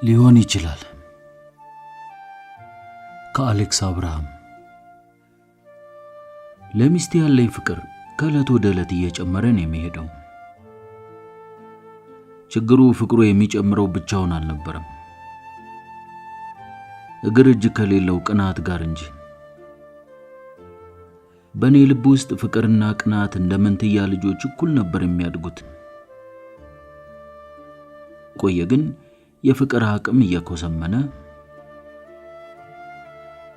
ሊሆን ይችላል። ከአሌክስ አብርሃም። ለሚስቴ ያለኝ ፍቅር ከዕለት ወደ ዕለት እየጨመረ ነው የሚሄደው። ችግሩ ፍቅሩ የሚጨምረው ብቻውን አልነበረም፣ እግር እጅ ከሌለው ቅናት ጋር እንጂ። በእኔ ልብ ውስጥ ፍቅርና ቅናት እንደ መንትያ ልጆች እኩል ነበር የሚያድጉት። ቆየ ግን የፍቅር አቅም እየኮሰመነ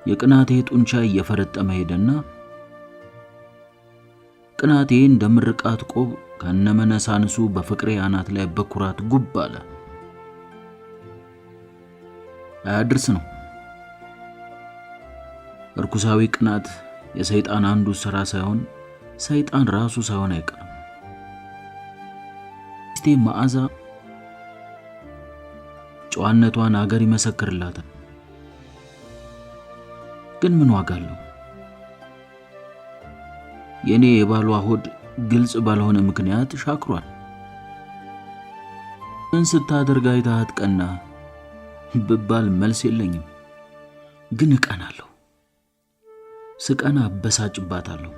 የቅናቴ ጡንቻ እየፈረጠመ ሄደና ቅናቴ እንደ ምርቃት ቆብ ከነመነሳንሱ በፍቅሬ አናት ላይ በኩራት ጉብ አለ። አያድርስ ነው። እርኩሳዊ ቅናት የሰይጣን አንዱ ሥራ ሳይሆን ሰይጣን ራሱ ሳይሆን አይቀርም። ሚስቴ መዓዛ ጨዋነቷን አገር ይመሰክርላታል። ግን ምን ዋጋ አለው? የኔ የባሏ ሆድ ግልጽ ባልሆነ ምክንያት ሻክሯል። ምን ስታደርግ አይታት ቀና ብባል መልስ የለኝም። ግን እቀናለሁ። ስቀና አበሳጭባታለሁ።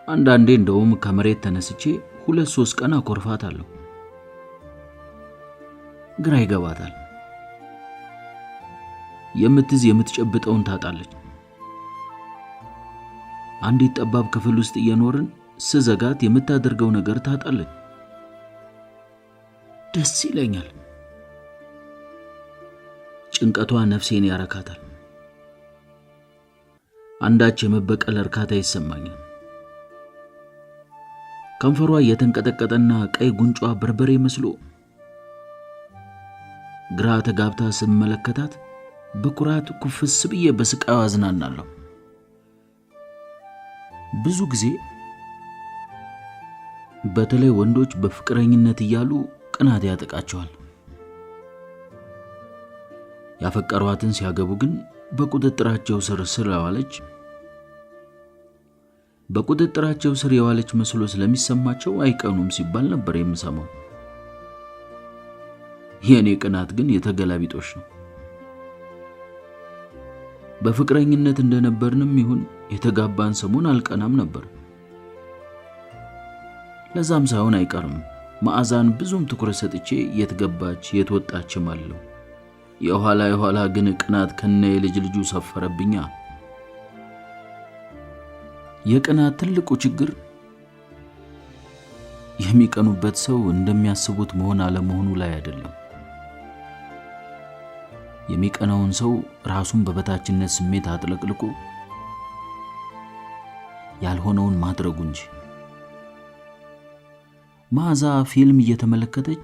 አንዳንዴ እንደውም ከመሬት ተነስቼ 2-3 ቀን አኮርፋታለሁ። ግራ ይገባታል። የምትዝ የምትጨብጠውን ታጣለች። አንዲት ጠባብ ክፍል ውስጥ እየኖርን ስዘጋት የምታደርገው ነገር ታጣለች። ደስ ይለኛል። ጭንቀቷ ነፍሴን ያረካታል። አንዳች የመበቀል እርካታ ይሰማኛል። ከንፈሯ የተንቀጠቀጠና ቀይ ጉንጯ በርበሬ መስሎ ግራ ተጋብታ ስመለከታት በኩራት ኩፍስ ብዬ በስቃዩ አዝናናለሁ። ብዙ ጊዜ በተለይ ወንዶች በፍቅረኝነት እያሉ ቅናት ያጠቃቸዋል። ያፈቀሯትን ሲያገቡ ግን በቁጥጥራቸው ስር የዋለች መስሎ ስለሚሰማቸው አይቀኑም ሲባል ነበር የምሰማው። የኔ ቅናት ግን የተገላቢጦሽ ነው። በፍቅረኝነት እንደነበርንም ይሁን የተጋባን ሰሞን አልቀናም ነበር። ለዛም ሳይሆን አይቀርም መዓዛን ብዙም ትኩረት ሰጥቼ የትገባች የትወጣችም አለው። የኋላ ግን ቅናት ከነ የልጅ ልጁ ሰፈረብኛ። የቅናት ትልቁ ችግር የሚቀኑበት ሰው እንደሚያስቡት መሆን አለመሆኑ ላይ አይደለም። የሚቀናውን ሰው ራሱን በበታችነት ስሜት አጥለቅልቆ ያልሆነውን ማድረጉ እንጂ። መዓዛ ፊልም እየተመለከተች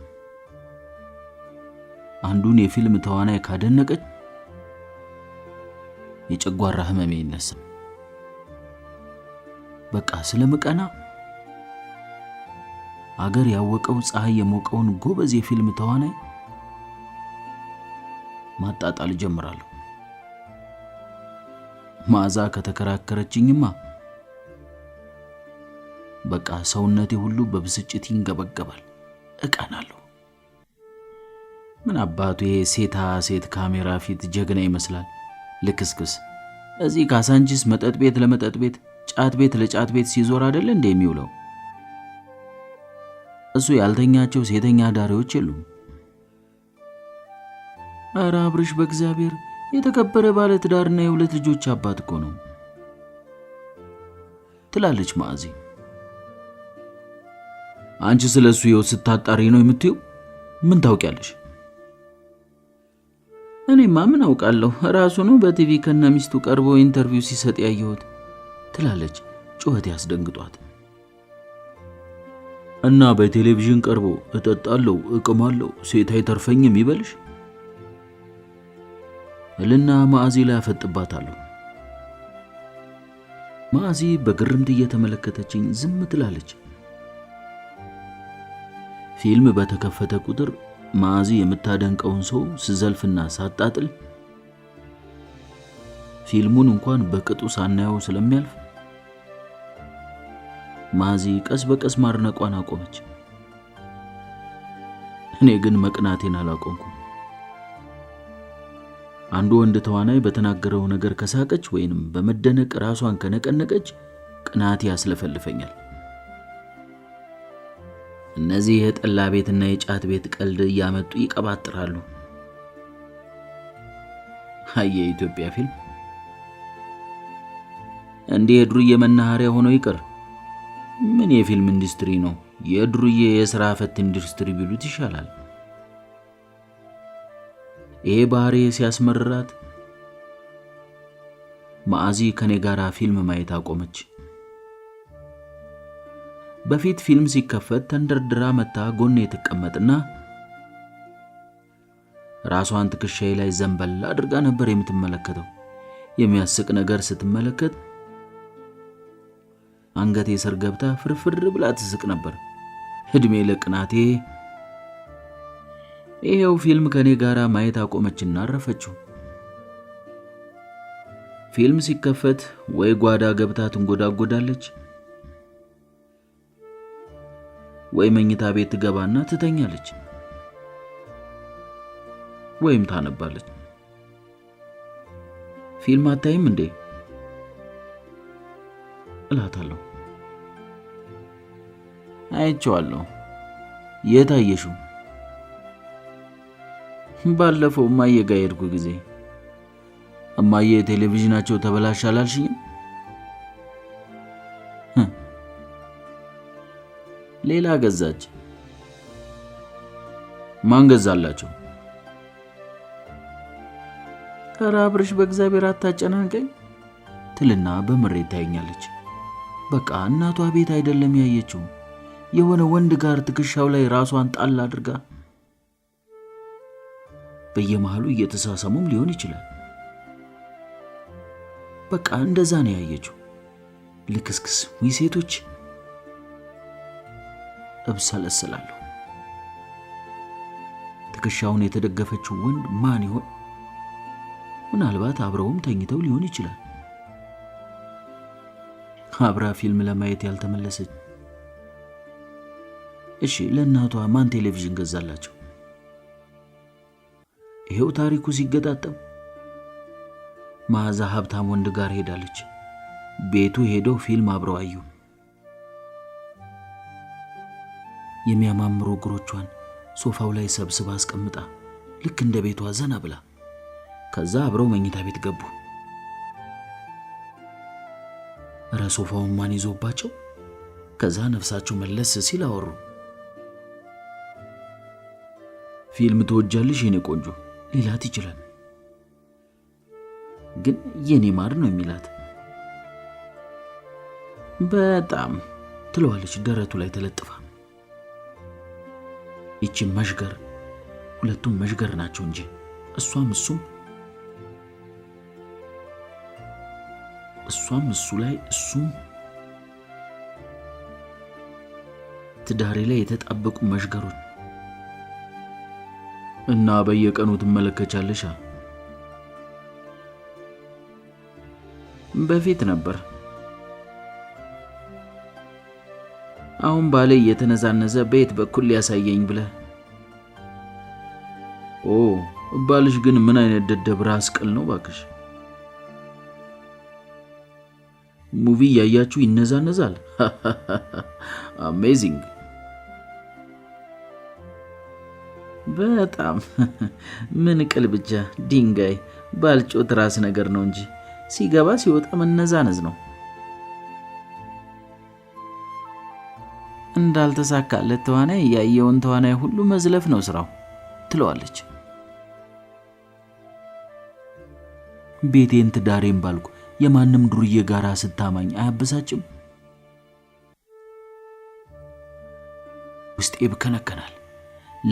አንዱን የፊልም ተዋናይ ካደነቀች የጨጓራ ህመሜ ይነሳል። በቃ ስለምቀና አገር ያወቀው ፀሐይ የሞቀውን ጎበዝ የፊልም ተዋናይ ማጣጣል ጀምራለሁ። መዓዛ ከተከራከረችኝማ በቃ ሰውነቴ ሁሉ በብስጭት ይንገበገባል። እቀናለሁ። ምን አባቱ ይሄ ሴት ካሜራ ፊት ጀግና ይመስላል። ልክስክስ እዚህ ካሳንቺስ መጠጥ ቤት ለመጠጥ ቤት፣ ጫት ቤት ለጫት ቤት ሲዞር አይደል እንደ የሚውለው? እሱ ያልተኛቸው ሴተኛ ዳሪዎች የሉም። ኧረ አብርሽ በእግዚአብሔር የተከበረ ባለ ትዳርና የሁለት ልጆች አባት እኮ ነው ትላለች መዓዚ። አንቺ ስለሱ ይው ስታጣሪ ነው የምትዩ? ምን ታውቂያለሽ? እኔማ ምን አውቃለሁ፣ ራሱ ነው በቲቪ ከነሚስቱ ቀርቦ ኢንተርቪው ሲሰጥ ያየሁት ትላለች ጩኸት ያስደንግጧት። እና በቴሌቪዥን ቀርቦ እጠጣለሁ እቅማለሁ ሴት አይተርፈኝም ይበልሽ እልና መዓዚ ላይ አፈጥባታለሁ። መዓዚ በግርምት እየተመለከተችኝ ዝም ትላለች። ፊልም በተከፈተ ቁጥር መዓዚ የምታደንቀውን ሰው ስዘልፍና ሳጣጥል ፊልሙን እንኳን በቅጡ ሳናየው ስለሚያልፍ መዓዚ ቀስ በቀስ ማርነቋን አቆመች። እኔ ግን መቅናቴን አላቆምኩም። አንዱ ወንድ ተዋናይ በተናገረው ነገር ከሳቀች ወይንም በመደነቅ ራሷን ከነቀነቀች ቅናቴ ያስለፈልፈኛል። እነዚህ የጠላ ቤትና የጫት ቤት ቀልድ እያመጡ ይቀባጥራሉ። አየ የኢትዮጵያ ፊልም እንዲህ የዱርዬ መናኸሪያ ሆኖ ይቅር። ምን የፊልም ኢንዱስትሪ ነው? የዱርዬ የሥራ ፈት ኢንዱስትሪ ቢሉት ይሻላል። ይሄ ባህሪ ሲያስመርራት ማዕዚ ከኔ ጋር ፊልም ማየት አቆመች። በፊት ፊልም ሲከፈት ተንደርድራ መታ ጎኔ ትቀመጥና ራሷን ትከሻዬ ላይ ዘንበል አድርጋ ነበር የምትመለከተው። የሚያስቅ ነገር ስትመለከት አንገቴ ስር ገብታ ፍርፍር ብላ ትስቅ ነበር። እድሜ ለቅናቴ ይሄው ፊልም ከኔ ጋር ማየት አቆመችና አረፈችው። ፊልም ሲከፈት ወይ ጓዳ ገብታ ትንጎዳጎዳለች ወይ መኝታ ቤት ትገባና ትተኛለች ወይም ታነባለች። ፊልም አታይም እንዴ እላታለሁ። አይቼዋለሁ። የት አየሽው? ባለፈው እማዬ ጋር ሄድኩ ጊዜ። እማዬ ቴሌቪዥናቸው ተበላሽ አላልሽኝም? ሌላ ገዛች። ማን ገዛላቸው? ኧረ አብርሽ በእግዚአብሔር አታጨናንቀኝ ትልና በምሬት ታየኛለች። በቃ እናቷ ቤት አይደለም ያየችው፣ የሆነ ወንድ ጋር ትከሻው ላይ ራሷን ጣል አድርጋ በየመሃሉ እየተሳሰሙም ሊሆን ይችላል። በቃ እንደዛ ነው ያየችው። ልክስክስ ወይ ሴቶች እብሰለስላለሁ። ትከሻውን የተደገፈችው ወንድ ማን ይሆን? ምናልባት አብረውም ተኝተው ሊሆን ይችላል። አብራ ፊልም ለማየት ያልተመለሰች። እሺ ለእናቷ ማን ቴሌቪዥን ገዛላቸው? ይሄው ታሪኩ ሲገጣጠም ማዛ ሀብታም ወንድ ጋር ሄዳለች። ቤቱ ሄደው ፊልም አብረው አዩ። የሚያማምሩ እግሮቿን ሶፋው ላይ ሰብስባ አስቀምጣ ልክ እንደ ቤቷ ዘና ብላ ከዛ አብረው መኝታ ቤት ገቡ። እረ ሶፋውን ማን ይዞባቸው? ከዛ ነፍሳቸው መለስ ሲል አወሩ። ፊልም ትወጃለሽ የኔ ቆንጆ ሊላት ይችላል፣ ግን የኔ ማር ነው የሚላት። በጣም ትለዋለች ደረቱ ላይ ተለጥፋ። ይቺ መሽገር፣ ሁለቱም መሽገር ናቸው እንጂ እሷም እሱ ላይ እሱም ትዳሬ ላይ የተጣበቁ መሽገሮች። እና በየቀኑ ትመለከቻለሽ? በፊት ነበር። አሁን ባለ የተነዛነዘ ቤት በኩል ሊያሳየኝ ብለ። ኦ ባልሽ ግን ምን አይነት ደደብ ራስ ቅል ነው ባክሽ። ሙቪ ያያችሁ ይነዛነዛል። አሜዚንግ። በጣም ምን ቅል ብቻ ድንጋይ ባልጮት ራስ ነገር ነው እንጂ ሲገባ ሲወጣ መነዛነዝ ነው። እንዳልተሳካለት ተዋናይ ያየውን ተዋናይ ሁሉ መዝለፍ ነው ስራው ትለዋለች። ቤቴን ትዳሬን ባልኩ የማንም ዱርዬ ጋራ ስታማኝ አያበሳጭም? ውስጤ ብከነከናል፣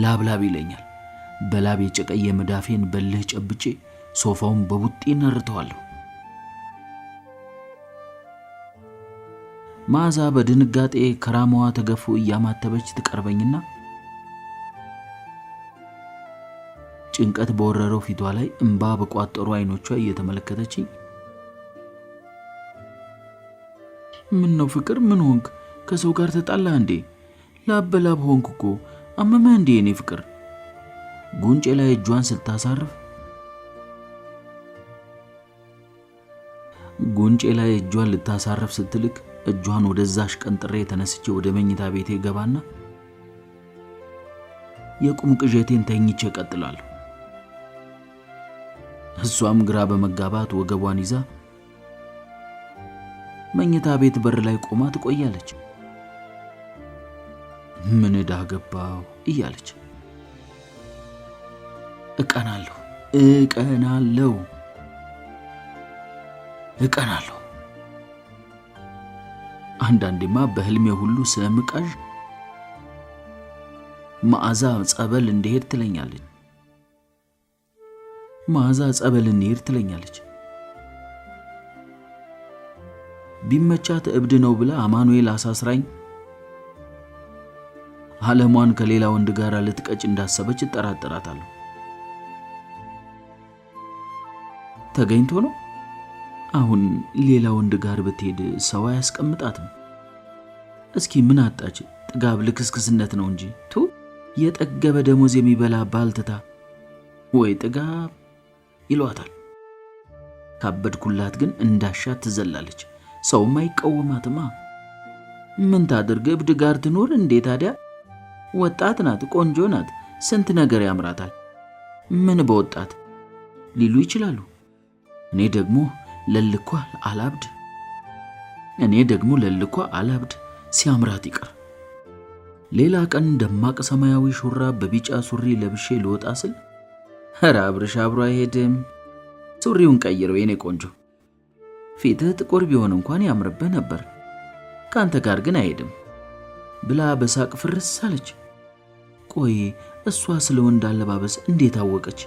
ላብላብ ይለኛል። በላብ የጨቀየ መዳፌን በልህ ጨብጬ ሶፋውን በቡጤ ነርተዋለሁ። ማዛ በድንጋጤ ከራማዋ ተገፎ እያማተበች ትቀርበኝና ጭንቀት በወረረው ፊቷ ላይ እንባ በቋጠሩ አይኖቿ እየተመለከተችኝ ምን ነው ፍቅር ምን ሆንክ? ከሰው ጋር ተጣላ እንዴ? ላበላብ ሆንክ እኮ አመመህ እንዴ? እኔ ፍቅር ጉንጬ ላይ እጇን ስታሳርፍ ጉንጬ ላይ እጇን ልታሳርፍ ስትልክ እጇን ወደዛሽ ቀንጥሬ ተነስቼ ወደ መኝታ ቤቴ ገባና የቁም ቅዠቴን ተኝቼ እቀጥላለሁ። እሷም ግራ በመጋባት ወገቧን ይዛ መኝታ ቤት በር ላይ ቆማ ትቆያለች። ምን ዕዳ ገባው እያለች እቀናለሁ። አንዳንዴማ በህልሜ ሁሉ ስለምቃዥ መዓዛ ጸበል እንድሄድ ትለኛለች። ቢመቻት እብድ ነው ብላ አማኑኤል አሳስራኝ ዓለሟን ከሌላ ወንድ ጋር ልትቀጭ እንዳሰበች እጠራጠራታለሁ። ተገኝቶ ነው። አሁን ሌላ ወንድ ጋር ብትሄድ ሰው አያስቀምጣትም። እስኪ ምን አጣች? ጥጋብ ልክስክስነት ነው እንጂ የጠገበ ደሞዝ የሚበላ ባልትታ ወይ ጥጋብ ይሏታል። ካበድኩላት ግን እንዳሻት ትዘላለች። ሰውም አይቃወማትማ። ምን ታድርግ? እብድ ጋር ትኖር እንዴ ታዲያ? ወጣት ናት፣ ቆንጆ ናት፣ ስንት ነገር ያምራታል። ምን በወጣት ሊሉ ይችላሉ። እኔ ደግሞ ለልኳ አላብድ ሲያምራት ይቀር። ሌላ ቀን ደማቅ ሰማያዊ ሹራብ በቢጫ ሱሪ ለብሼ ልወጣ ስል ኧረ አብርሽ አብሮ አይሄድም፣ ሱሪውን ቀይረው የኔ ቆንጆ፣ ፊትህ ጥቁር ቢሆን እንኳን ያምርብህ ነበር፣ ካንተ ጋር ግን አይሄድም ብላ በሳቅ ፍርስ አለች። ቆይ እሷ ስለ ወንድ አለባበስ እንዴት አወቀች?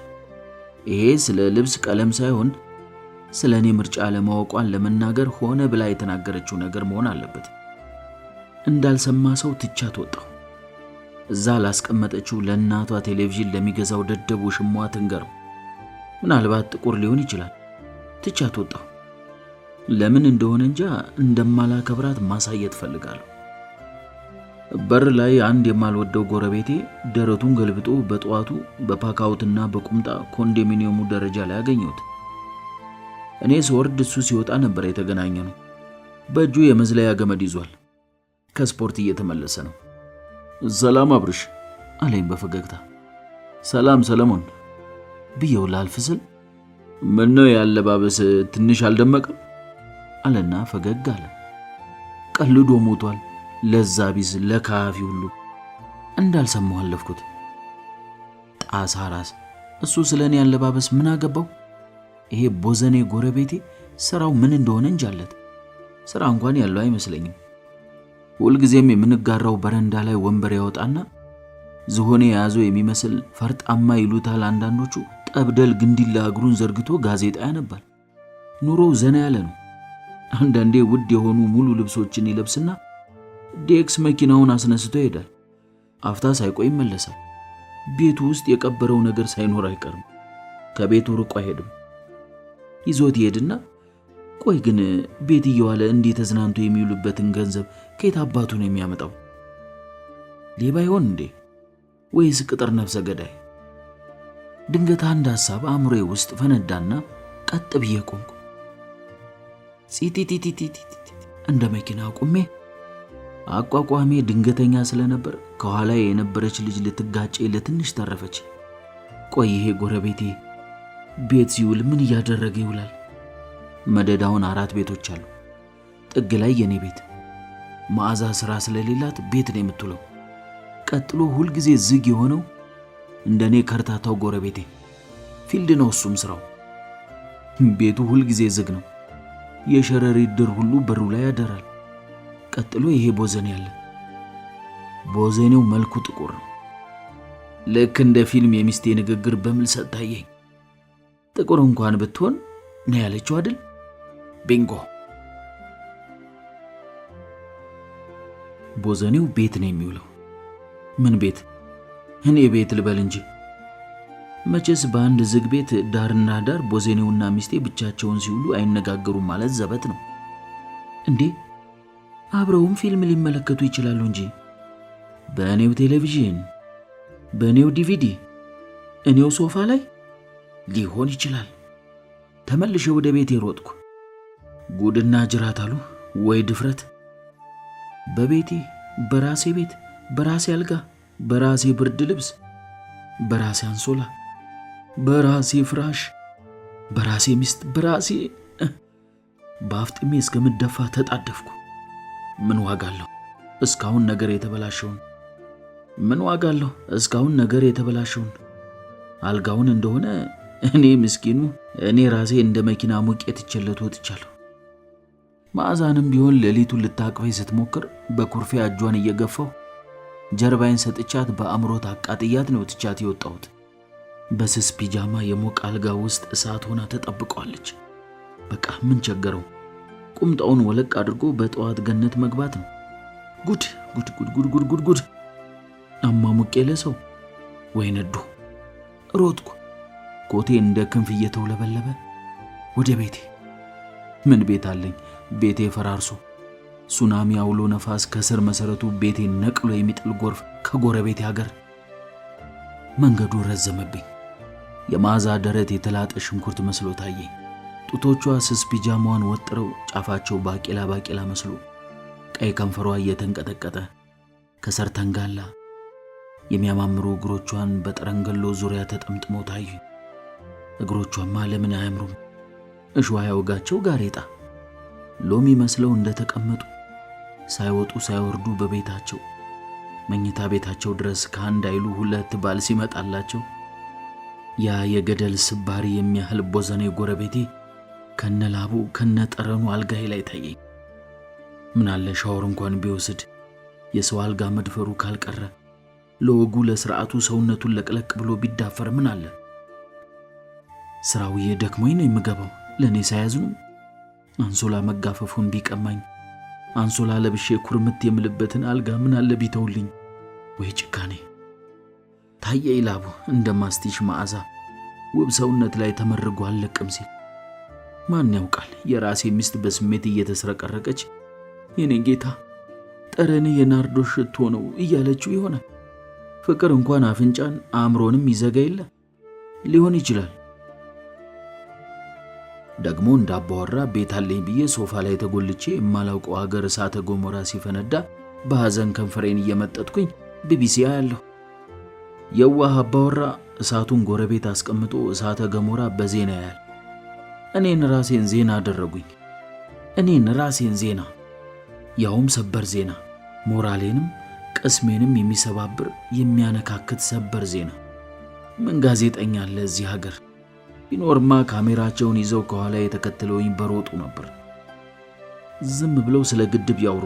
ይሄ ስለ ልብስ ቀለም ሳይሆን ስለ እኔ ምርጫ ለማወቋን ለመናገር ሆነ ብላ የተናገረችው ነገር መሆን አለበት። እንዳልሰማ ሰው ትቻት ወጣሁ። እዛ ላስቀመጠችው ለእናቷ ቴሌቪዥን ለሚገዛው ደደብ ውሽሟ ትንገረው። ምናልባት ጥቁር ሊሆን ይችላል። ትቻት ወጣሁ። ለምን እንደሆነ እንጃ እንደማላከብራት ማሳየት ፈልጋለሁ። በር ላይ አንድ የማልወደው ጎረቤቴ ደረቱን ገልብጦ በጠዋቱ በፓካውትና በቁምጣ ኮንዶሚኒየሙ ደረጃ ላይ አገኘሁት። እኔ ስወርድ እሱ ሲወጣ ነበር የተገናኘነው። በእጁ የመዝለያ ገመድ ይዟል። ከስፖርት እየተመለሰ ነው። ሰላም አብርሽ አለኝ በፈገግታ። ሰላም ሰለሞን ብየው ላልፍ ስል ምነው ያለባበስ ትንሽ አልደመቀም አለና ፈገግ አለ። ቀልዶ ሞቷል። ለዛ ቢስ ለካፊ ሁሉ እንዳልሰማው አለፍኩት። ጣሳ ራስ እሱ ስለኔ ያለባበስ ምን አገባው? ይሄ ቦዘኔ ጎረቤቴ ስራው ምን እንደሆነ እንጃለት። ስራ እንኳን ያለው አይመስለኝም። ሁልጊዜም የምንጋራው በረንዳ ላይ ወንበር ያወጣና ዝሆኔ የያዘው የሚመስል ፈርጣማ ይሉታል አንዳንዶቹ ጠብደል ግንዲላ እግሩን ዘርግቶ ጋዜጣ ያነባል። ኑሮው ዘና ያለ ነው። አንዳንዴ ውድ የሆኑ ሙሉ ልብሶችን ይለብስና ዴክስ መኪናውን አስነስቶ ይሄዳል። አፍታ ሳይቆይ ይመለሳል። ቤቱ ውስጥ የቀበረው ነገር ሳይኖር አይቀርም። ከቤቱ ርቆ አይሄድም። ይዞት ይሄድና ቆይ ግን ቤት እየዋለ እንዴት ተዝናንቶ የሚውልበትን ገንዘብ ከየት አባቱ ነው የሚያመጣው? ሌባ ይሆን እንዴ? ወይስ ቅጥር ነፍሰ ገዳይ? ድንገት አንድ ሐሳብ አእምሮዬ ውስጥ ፈነዳና ቀጥ ብዬ ቆምኩ። ጺቲቲቲቲ እንደ መኪና ቆሜ አቋቋሜ ድንገተኛ ስለነበር ከኋላ የነበረች ልጅ ልትጋጨ ለትንሽ ተረፈች። ቆይ ይሄ ጎረቤቴ ቤት ሲውል ምን እያደረገ ይውላል? መደዳውን 4 ቤቶች አሉ። ጥግ ላይ የኔ ቤት፣ መዓዛ ስራ ስለሌላት ቤት ነው የምትውለው። ቀጥሎ ሁልጊዜ ዝግ የሆነው እንደኔ ከርታታው ጎረቤቴ ፊልድ ነው። እሱም ስራው ቤቱ ሁልጊዜ ዝግ ነው። የሸረሪት ድር ሁሉ በሩ ላይ ያደራል። ቀጥሎ ይሄ ቦዘኔ ያለ። ቦዘኔው መልኩ ጥቁር ነው። ልክ እንደ ፊልም የሚስቴ ንግግር በምልሰት ታየኝ። ጥቁር እንኳን ብትሆን ነው ያለችው አይደል? ቢንጎ። ቦዘኔው ቤት ነው የሚውለው። ምን ቤት? እኔ ቤት ልበል እንጂ መቼስ በአንድ ዝግ ቤት ዳርና ዳር ቦዘኔውና ሚስቴ ብቻቸውን ሲውሉ አይነጋገሩም ማለት ዘበት ነው እንዴ? አብረውም ፊልም ሊመለከቱ ይችላሉ እንጂ በእኔው ቴሌቪዥን፣ በእኔው ዲቪዲ እኔው ሶፋ ላይ ሊሆን ይችላል። ተመልሼ ወደ ቤቴ ሮጥኩ። ጉድና ጅራት አሉ ወይ ድፍረት! በቤቴ በራሴ ቤት በራሴ አልጋ በራሴ ብርድ ልብስ በራሴ አንሶላ በራሴ ፍራሽ በራሴ ሚስት በራሴ በአፍጥሜ እስከምደፋ ተጣደፍኩ። ምን ዋጋለሁ እስካሁን ነገር የተበላሸውን? ምን ዋጋለሁ እስካሁን ነገር የተበላሸውን? አልጋውን እንደሆነ እኔ ምስኪኑ እኔ ራሴ እንደ መኪና ሙቄ ትቼለት ወጥቻለሁ። መዓዛንም ቢሆን ሌሊቱን ልታቅፈኝ ስትሞክር በኩርፊያ እጇን እየገፋው ጀርባዬን ሰጥቻት በአምሮት አቃጥያት ነው ትቻት የወጣሁት። በስስ ፒጃማ የሞቀ አልጋ ውስጥ እሳት ሆና ተጠብቀዋለች። በቃ ምን ቸገረው? ቁምጣውን ወለቅ አድርጎ በጠዋት ገነት መግባት ነው። ጉድ ጉድ ጉድ ጉድ ጉድ ጉድ ጉድ! አማሙቄ ለሰው ወይ ነዶ! ሮጥኩ። ኮቴ እንደ ክንፍ እየተውለበለበ ወደ ቤቴ። ምን ቤት አለኝ? ቤቴ ፈራርሶ ሱናሚ አውሎ ነፋስ ከስር መሰረቱ ቤቴን ነቅሎ የሚጥል ጎርፍ ከጎረቤቴ ሀገር። መንገዱ ረዘመብኝ። የመዓዛ ደረት የተላጠ ሽንኩርት መስሎ ታየኝ። ጡቶቿ ስስ ፒጃማዋን ወጥረው ጫፋቸው ባቄላ ባቄላ መስሎ ቀይ ከንፈሯ እየተንቀጠቀጠ ከስር ተንጋላ የሚያማምሩ እግሮቿን በጠረንገሎ ዙሪያ ተጠምጥመው ታዩኝ። እግሮቿማ ለምን አያምሩም? እሾህ ያወጋቸው ጋሬጣ ሎሚ መስለው እንደተቀመጡ ሳይወጡ ሳይወርዱ በቤታቸው መኝታ ቤታቸው ድረስ ከአንድ አይሉ ሁለት ባል ሲመጣላቸው ያ የገደል ስባሪ የሚያህል ቦዘኔ ጎረቤቴ ከነላቡ ከነጠረኑ አልጋዬ ላይ ታየኝ። ምን አለ ሻወር እንኳን ቢወስድ የሰው አልጋ መድፈሩ ካልቀረ ለወጉ ለስርዓቱ ሰውነቱን ለቅለቅ ብሎ ቢዳፈር ምን አለ? ስራው የደክሞኝ ነው የምገባው። ለኔ ሳያዝኑ አንሶላ መጋፈፉን ቢቀማኝ አንሶላ ለብሼ ኩርምት የምልበትን አልጋ ምን አለ ቢተውልኝ? ወይ ጭካኔ! ታየ ይላቡ እንደ ማስቲሽ መዓዛ ውብ ሰውነት ላይ ተመርጎ አለቅም ሲል ማን ያውቃል? የራሴ ሚስት በስሜት እየተስረቀረቀች የኔ ጌታ ጠረን የናርዶስ ሽቶ ነው እያለችው ይሆናል። ፍቅር እንኳን አፍንጫን አእምሮንም ይዘጋ የለ ሊሆን ይችላል። ደግሞ እንዳባወራ ቤት አለኝ ብዬ ሶፋ ላይ ተጎልቼ የማላውቀው ሀገር እሳተ ገሞራ ሲፈነዳ በሐዘን ከንፈሬን እየመጠጥኩኝ ቢቢሲ አያለሁ። የዋህ አባወራ እሳቱን ጎረቤት አስቀምጦ እሳተ ገሞራ በዜና ያያል። እኔን ራሴን ዜና አደረጉኝ። እኔን ራሴን ዜና፣ ያውም ሰበር ዜና፣ ሞራሌንም ቅስሜንም የሚሰባብር የሚያነካክት ሰበር ዜና። ምን ጋዜጠኛ አለ እዚህ ሀገር? ቢኖርማ ካሜራቸውን ይዘው ከኋላ የተከተለውኝ በሮጡ ነበር። ዝም ብለው ስለ ግድብ ያውሩ።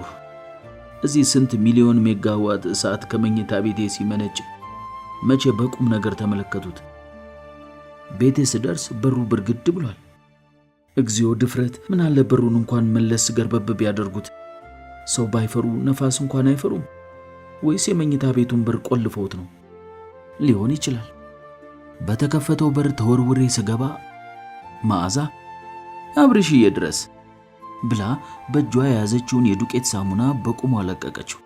እዚህ ስንት ሚሊዮን ሜጋዋት እሳት ከመኝታ ቤቴ ሲመነጭ መቼ በቁም ነገር ተመለከቱት? ቤቴ ስደርስ በሩ ብርግድ ብሏል። እግዚኦ ድፍረት! ምን አለ በሩን እንኳን መለስ ገርበብ ቢያደርጉት። ሰው ባይፈሩ ነፋስ እንኳን አይፈሩም። ወይስ የመኝታ ቤቱን በር ቆልፈውት ነው? ሊሆን ይችላል። በተከፈተው በር ተወርውሬ ስገባ መዓዛ አብርሽዬ ድረስ ብላ በእጇ የያዘችውን የዱቄት ሳሙና በቁሟ ለቀቀችው።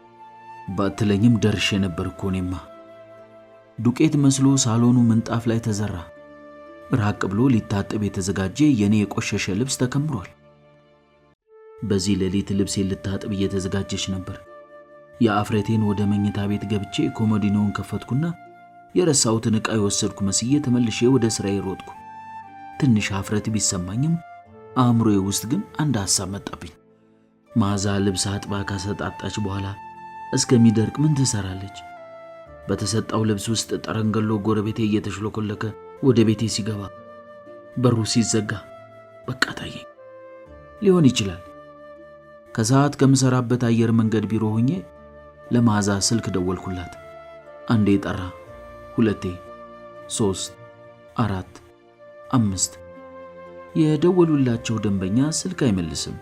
ባትለኝም ደርሼ ነበር እኮ እኔማ። ዱቄት መስሎ ሳሎኑ ምንጣፍ ላይ ተዘራ። ራቅ ብሎ ሊታጠብ የተዘጋጀ የኔ የቆሸሸ ልብስ ተከምሯል። በዚህ ሌሊት ልብሴ ልታጠብ እየተዘጋጀች ነበር። የአፍረቴን ወደ መኝታ ቤት ገብቼ ኮሞዲኖውን ከፈትኩና የረሳሁትን ዕቃ የወሰድኩ መስዬ ተመልሼ ወደ ስራዬ ሮጥኩ። ትንሽ አፍረት ቢሰማኝም አእምሮዬ ውስጥ ግን አንድ ሐሳብ መጣብኝ። መዓዛ ልብስ አጥባ ካሰጣጣች በኋላ እስከሚደርቅ ምን ትሰራለች? በተሰጣው ልብስ ውስጥ ጠረንገሎ ጎረቤቴ እየተሽሎኮለከ ወደ ቤቴ ሲገባ በሩ ሲዘጋ በቃ ታየኝ። ሊሆን ይችላል። ከሰዓት ከምሰራበት አየር መንገድ ቢሮ ሆኜ ለመዓዛ ስልክ ደወልኩላት። አንዴ ጠራ፣ ሁለቴ፣ 3፣ 4፣ 5። የደወሉላቸው ደንበኛ ስልክ አይመልስም።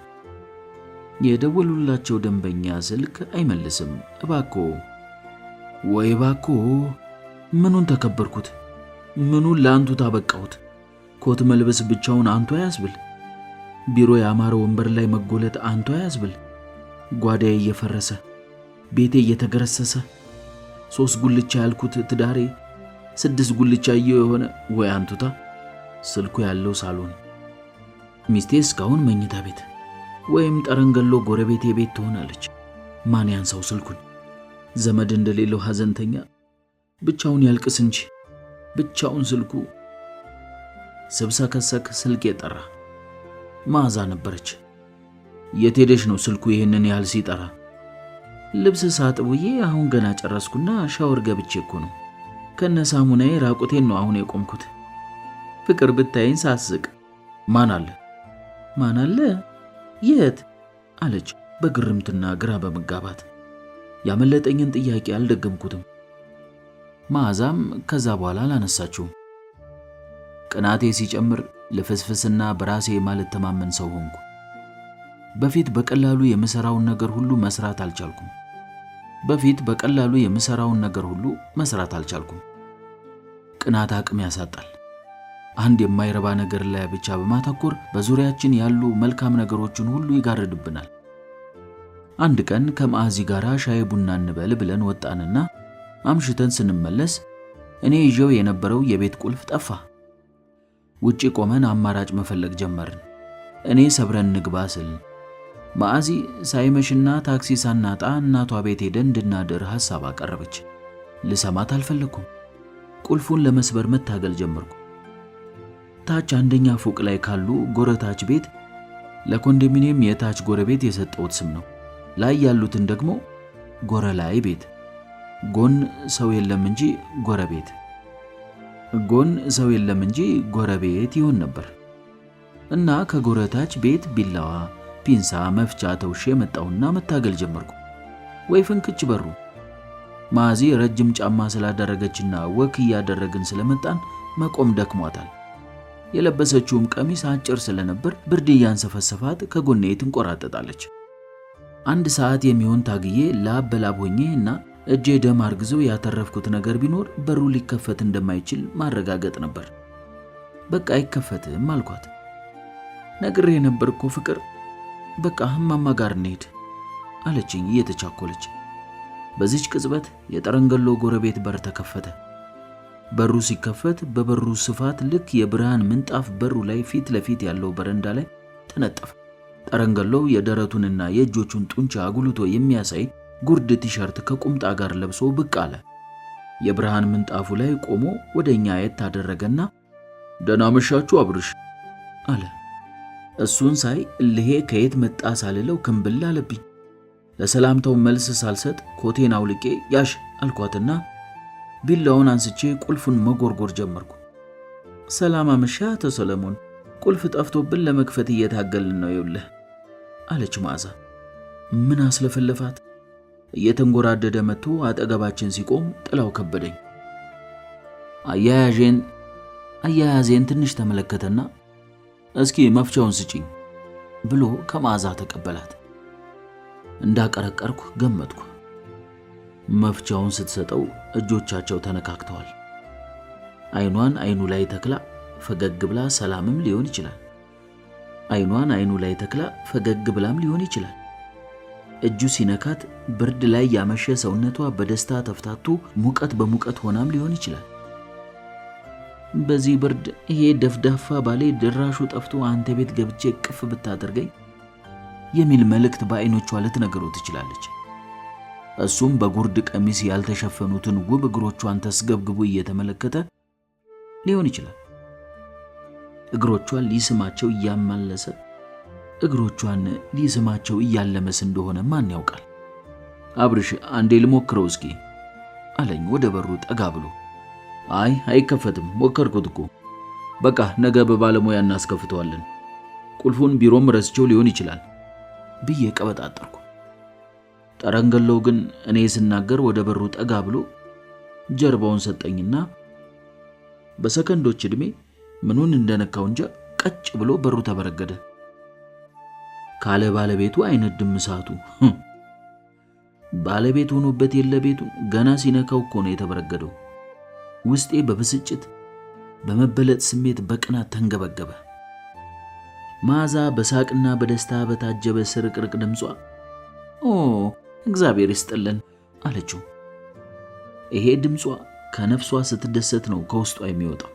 የደወሉላቸው ደንበኛ ስልክ አይመልስም። እባክዎ ወይ እባክዎ። ምኑን ተከበርኩት? ምኑን ለአንቱ ታበቃሁት? ኮት መልበስ ብቻውን አንቱ አያስብል። ቢሮ ያማረ ወንበር ላይ መጎለጥ አንቱ አያስብል። ጓዳዬ እየፈረሰ ቤቴ እየተገረሰሰ 3 ጉልቻ ያልኩት ትዳሬ 6 ጉልቻየው የሆነ ወይ አንቱታ። ስልኩ ያለው ሳሎን፣ ሚስቴ እስካሁን መኝታ ቤት ወይም ጠረንገሎ ጎረቤቴ ቤት ትሆናለች። ማን ያንሳው ስልኩን? ዘመድ እንደሌለው ሐዘንተኛ ብቻውን ያልቅስ እንጂ ብቻውን ስልኩ። ስብሰከሰክ ስልክ የጠራ መዓዛ ነበረች። የት ሄደሽ ነው ስልኩ ይሄንን ያህል ሲጠራ? ልብስ ሳጥብዬ አሁን ገና ጨረስኩና ሻወር ገብቼ እኮ ነው። ከነ ሳሙናዬ ራቁቴን ነው አሁን የቆምኩት። ፍቅር ብታይን ሳስቅ። ማን አለ? ማን አለ? የት? አለች በግርምትና ግራ በመጋባት። ያመለጠኝን ጥያቄ አልደገምኩትም። መዓዛም ከዛ በኋላ አላነሳችውም። ቅናቴ ሲጨምር ለፍስፍስና በራሴ ማለት ተማመን ሰው ሆንኩ። በፊት በቀላሉ የምሰራውን ነገር ሁሉ መስራት አልቻልኩም። ቅናት አቅም ያሳጣል። አንድ የማይረባ ነገር ላይ ብቻ በማተኮር በዙሪያችን ያሉ መልካም ነገሮችን ሁሉ ይጋርድብናል። አንድ ቀን ከመዓዚ ጋር ሻይ ቡና እንበል ብለን ወጣንና አምሽተን ስንመለስ እኔ ይዤው የነበረው የቤት ቁልፍ ጠፋ። ውጪ ቆመን አማራጭ መፈለግ ጀመርን። እኔ ሰብረን ንግባ ስል መዓዚ ሳይመሽና ታክሲ ሳናጣ እናቷ ቤት ሄደን እንድናድር ሐሳብ አቀረበች። ልሰማት አልፈለኩም። ቁልፉን ለመስበር መታገል ጀመርኩ። ታች አንደኛ ፎቅ ላይ ካሉ ጎረታች ቤት ለኮንዶሚኒየም የታች ጎረቤት የሰጠሁት ስም ነው። ላይ ያሉትን ደግሞ ጎረላይ ቤት፣ ጎን ሰው የለም እንጂ ጎረቤት ይሆን ነበር እና ከጎረታች ቤት ቢላዋ፣ ፒንሳ፣ መፍቻ ተውሼ መጣውና መታገል ጀመርኩ። ወይ ፍንክች በሩ። መዓዚ ረጅም ጫማ ስላደረገችና ወክ እያደረግን ስለመጣን መቆም ደክሟታል። የለበሰችውም ቀሚስ አጭር ስለነበር ብርድ እያንሰፈሰፋት ከጎኔ ትንቆራጠጣለች። 1 ሰዓት የሚሆን ታግዬ ላብ በላብ ሆኜ እና እጄ ደም አርግዞ ያተረፍኩት ነገር ቢኖር በሩ ሊከፈት እንደማይችል ማረጋገጥ ነበር። በቃ አይከፈትም አልኳት። ነግሬ ነበር እኮ ፍቅር፣ በቃ እማማ ጋር እንሂድ አለችኝ እየተቻኮለች። በዚች ቅጽበት የጠረንገሎ ጎረቤት በር ተከፈተ። በሩ ሲከፈት በበሩ ስፋት ልክ የብርሃን ምንጣፍ በሩ ላይ ፊት ለፊት ያለው በረንዳ ላይ ተነጠፈ። ጠረንገሎው የደረቱንና የእጆቹን ጡንቻ አጉልቶ የሚያሳይ ጉርድ ቲሸርት ከቁምጣ ጋር ለብሶ ብቅ አለ። የብርሃን ምንጣፉ ላይ ቆሞ ወደኛ አየት አደረገና ደህና መሻችሁ አብርሽ አለ። እሱን ሳይ እልሄ ከየት መጣ ሳልለው ክንብል አለብኝ። ለሰላምታው መልስ ሳልሰጥ ኮቴን አውልቄ ያሽ አልኳትና ቢላውን አንስቼ ቁልፉን መጎርጎር ጀመርኩ። ሰላም አመሻ አቶ ሰለሞን፣ ቁልፍ ጠፍቶብን ለመክፈት እየታገልን ነው ይውልህ አለች መዓዛ። ምን አስለፈለፋት? እየተንጎራደደ መጥቶ አጠገባችን ሲቆም ጥላው ከበደኝ። አያያዜን ትንሽ ተመለከተና እስኪ መፍቻውን ስጪኝ ብሎ ከመዓዛ ተቀበላት። እንዳቀረቀርኩ ገመትኩ። መፍቻውን ስትሰጠው እጆቻቸው ተነካክተዋል። አይኗን አይኑ ላይ ተክላ ፈገግ ብላ ሰላምም ሊሆን ይችላል። እጁ ሲነካት ብርድ ላይ ያመሸ ሰውነቷ በደስታ ተፍታቶ ሙቀት በሙቀት ሆናም ሊሆን ይችላል። በዚህ ብርድ ይሄ ደፍዳፋ ባሌ ድራሹ ጠፍቶ አንተ ቤት ገብቼ ቅፍ ብታደርገኝ የሚል መልእክት በአይኖቿ ልትነግረው ትችላለች። እሱም በጉርድ ቀሚስ ያልተሸፈኑትን ውብ እግሮቿን ተስገብግቦ እየተመለከተ ሊሆን ይችላል። እግሮቿን ሊስማቸው እያለመስ እንደሆነ ማን ያውቃል? አብርሽ አንዴ ልሞክረው እስኪ አለኝ ወደ በሩ ጠጋ ብሎ። አይ አይከፈትም፣ ሞከርኩት እኮ። በቃ ነገ በባለሙያ እናስከፍተዋለን። ቁልፉን ቢሮም ረስቸው ሊሆን ይችላል ብዬ ቀበጣጠርኩ። ጠረንገሎው ግን እኔ ስናገር ወደ በሩ ጠጋ ብሎ ጀርባውን ሰጠኝና በሰከንዶች ዕድሜ ምኑን እንደነካው እንጃ ቀጭ ብሎ በሩ ተበረገደ። ካለ ባለቤቱ አይነድም እሳቱ። ባለቤት ሆኖበት የለ ቤቱን ገና ሲነካው እኮ ነው የተበረገደው። ውስጤ በብስጭት በመበለጥ ስሜት በቅናት ተንገበገበ። መዓዛ በሳቅና በደስታ በታጀበ ስርቅርቅ ድምጿ እግዚአብሔር ይስጥልን አለችው። ይሄ ድምጿ ከነፍሷ ስትደሰት ነው ከውስጧ የሚወጣው።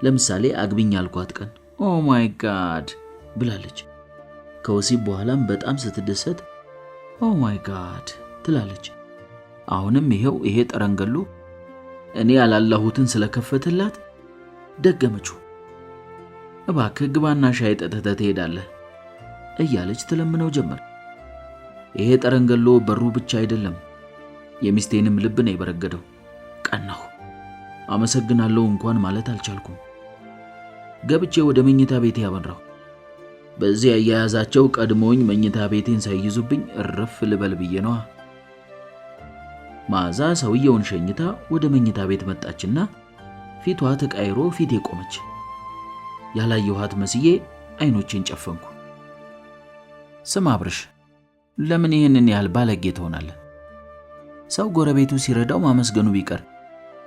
ለምሳሌ አግቢኝ ያልኳት ቀን ኦ ማይ ጋድ ብላለች። ከወሲብ በኋላም በጣም ስትደሰት ኦ ማይ ጋድ ትላለች። አሁንም ይሄ ጠረንገሎ እኔ ያላላሁትን ስለከፈተላት ደገመችው። እባክህ ግባና ሻይ ጠጥተህ ትሄዳለህ እያለች ትለምነው ጀመር። ይሄ ጠረንገሎ በሩ ብቻ አይደለም የሚስቴንም ልብ ነው የበረገደው። ቀናሁ። አመሰግናለሁ እንኳን ማለት አልቻልኩም። ገብቼ ወደ መኝታ ቤቴ ያመራሁ። በዚህ አያያዛቸው ቀድሞኝ መኝታ ቤቴን ሳይይዙብኝ እረፍ ልበል ብዬ ነዋ። መዓዛ ሰውየውን ሸኝታ ወደ መኝታ ቤት መጣችና ፊቷ ተቃይሮ ፊቴ ቆመች። ያላየኋት መስዬ አይኖቼን ጨፈንኩ። ስማ አብርሽ፣ ለምን ይህንን ያህል ባለጌ ትሆናለህ? ሰው ጎረቤቱ ሲረዳው ማመስገኑ ቢቀር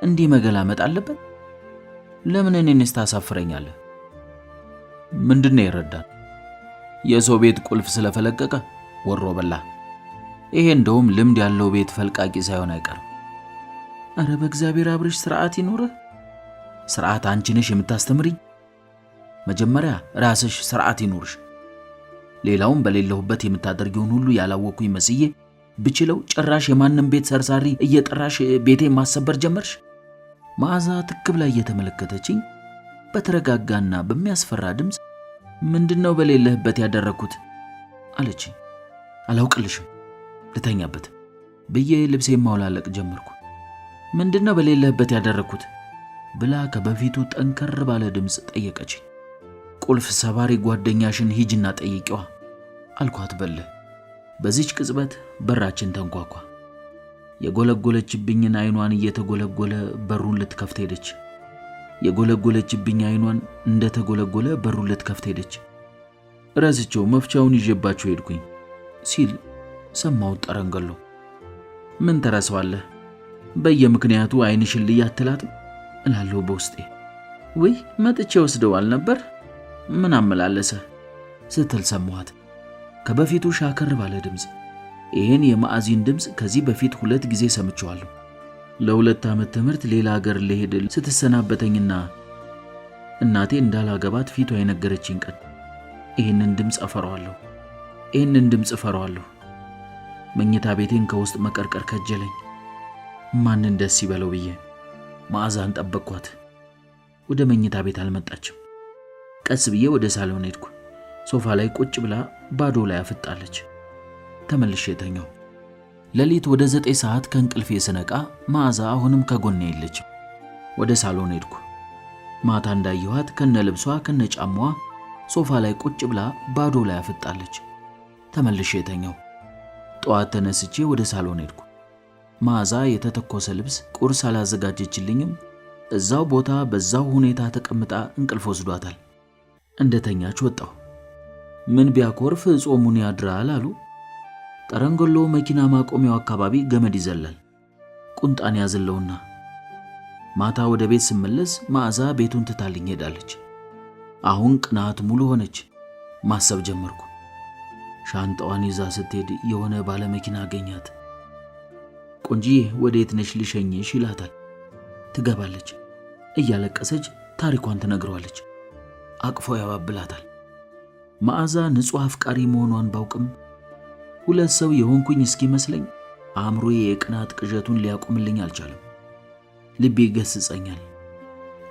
እንዲህ መገላመጥ አለበት? ለምን እኔንስ ታሳፍረኛለህ? ምንድነው ይረዳል? የሰው ቤት ቁልፍ ስለፈለቀቀ ወሮ በላ። ይሄ እንደውም ልምድ ያለው ቤት ፈልቃቂ ሳይሆን አይቀርም። አረ በእግዚአብሔር አብርሽ ስርዓት ይኑርህ። ስርዓት አንቺ ነሽ የምታስተምሪኝ? መጀመሪያ ራስሽ ስርዓት ይኑርሽ። ሌላውን በሌለሁበት የምታደርጊውን ሁሉ ያላወኩኝ መስዬ ብችለው ጭራሽ የማንም ቤት ሰርሳሪ እየጠራሽ ቤቴ ማሰበር ጀመርሽ። መዓዛ ትክ ብላ እየተመለከተችኝ በተረጋጋና በሚያስፈራ ድምፅ ምንድነው በሌለህበት ያደረኩት አለች። አላውቅልሽም፣ ልተኛበት ብዬ ልብሴን ማውላለቅ ጀመርኩ። ምንድነው በሌለህበት ያደረኩት ብላ ከበፊቱ ጠንከር ባለ ድምፅ ጠየቀች። ቁልፍ ሰባሪ ጓደኛሽን ሂጅና ጠይቂዋ አልኳት በልህ። በዚች ቅጽበት በራችን ተንኳኳ። የጎለጎለችብኝን አይኗን እየተጎለጎለ በሩን ልትከፍት ሄደች። የጎለጎለችብኝ አይኗን እንደተጎለጎለ በሩን ልትከፍት ሄደች። ረስቸው መፍቻውን ይዤባቸው ሄድኩኝ ሲል ሰማው ጠረንገሎ። ምን ተረሳዋለህ? በየምክንያቱ አይንሽን ልያትላትም እላለሁ በውስጤ። ወይ መጥቼ ወስደዋል ነበር ምን አመላለሰ ስትል ሰማኋት ከበፊቱ ሻከር ባለ ድምፅ። ይሄን የማዕዚን ድምፅ ከዚህ በፊት 2 ጊዜ ሰምቼዋለሁ። ለ2 ዓመት ትምህርት ሌላ ሀገር ልሄድ ስትሰናበተኝና እናቴ እንዳላገባት ፊቷ የነገረችኝ ቀን ይሄንን ድምፅ እፈራዋለሁ። መኝታ ቤቴን ከውስጥ መቀርቀር ከጀለኝ። ማንን ደስ ይበለው ብዬ መዓዛን ጠበቅኳት። ወደ መኝታ ቤት አልመጣችም። ቀስ ብዬ ወደ ሳሎን ሄድኩ። ሶፋ ላይ ቁጭ ብላ ባዶ ላይ አፍጣለች። ተመልሼ ተኛው። ሌሊት ወደ 9 ሰዓት ከእንቅልፌ ስነቃ መዓዛ አሁንም ከጎኔ የለችም። ወደ ሳሎን ሄድኩ። ማታ እንዳየኋት ከነ ልብሷ ከነ ጫማዋ ሶፋ ላይ ቁጭ ብላ ባዶ ላይ አፍጣለች። ተመልሼ ተኛው። ጠዋት ተነስቼ ወደ ሳሎን ሄድኩ። መዓዛ የተተኮሰ ልብስ ቁርስ አላዘጋጀችልኝም። እዛው ቦታ በዛው ሁኔታ ተቀምጣ እንቅልፍ ወስዷታል። እንደተኛች ወጣሁ። ምን ቢያኮርፍ ጾሙን ያድራል አሉ። ጠረንገሎ መኪና ማቆሚያው አካባቢ ገመድ ይዘላል። ቁንጣን ያዘለውና ማታ ወደ ቤት ስመለስ መዓዛ ቤቱን ትታልኝ ሄዳለች። አሁን ቅናት ሙሉ ሆነች። ማሰብ ጀመርኩ። ሻንጣዋን ይዛ ስትሄድ የሆነ ባለ መኪና አገኛት። ቆንጂዬ ወዴት ነሽ ልሸኝሽ ይላታል። ትገባለች። እያለቀሰች ታሪኳን ትነግረዋለች። አቅፎ ያባብላታል። መዓዛ ንጹህ አፍቃሪ መሆኗን ባውቅም 2 ሰው የሆንኩኝ እስኪመስለኝ አእምሮዬ የቅናት ቅዠቱን ሊያቆምልኝ አልቻለም። ልቤ ገስጸኛል።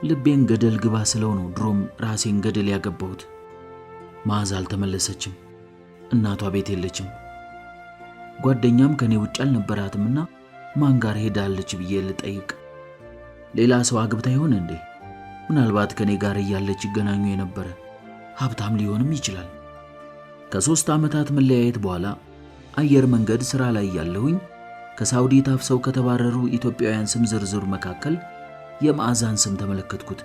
ልቤን ገደል ግባ ስለው ነው ድሮም ራሴን ገደል ያገባሁት። መዓዛ አልተመለሰችም። እናቷ ቤት የለችም። ጓደኛም ከኔ ውጭ አልነበራትምና ማን ጋር ሄዳለች ብዬ ልጠይቅ። ሌላ ሰው አግብታ ይሆን እንዴ? ምናልባት ከኔ ጋር እያለች ይገናኙ የነበረ ሀብታም ሊሆንም ይችላል። ከ3 ዓመታት መለያየት በኋላ አየር መንገድ ሥራ ላይ ያለሁኝ ከሳውዲ ታፍሰው ከተባረሩ ኢትዮጵያውያን ስም ዝርዝር መካከል የመዓዛን ስም ተመለከትኩት።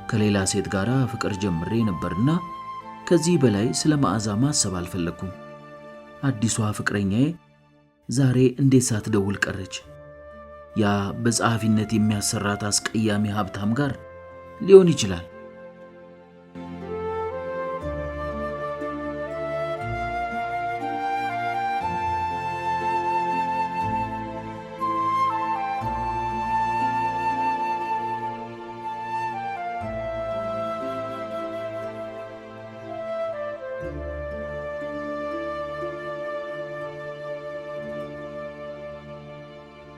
ከሌላ ሴት ጋር ፍቅር ጀምሬ ነበርና ከዚህ በላይ ስለ መዓዛ ማሰብ አልፈለኩም። አዲሷ ፍቅረኛዬ ዛሬ እንዴት ሳትደውል ቀረች? ያ በጸሐፊነት የሚያሰራት አስቀያሚ ሀብታም ጋር ሊሆን ይችላል።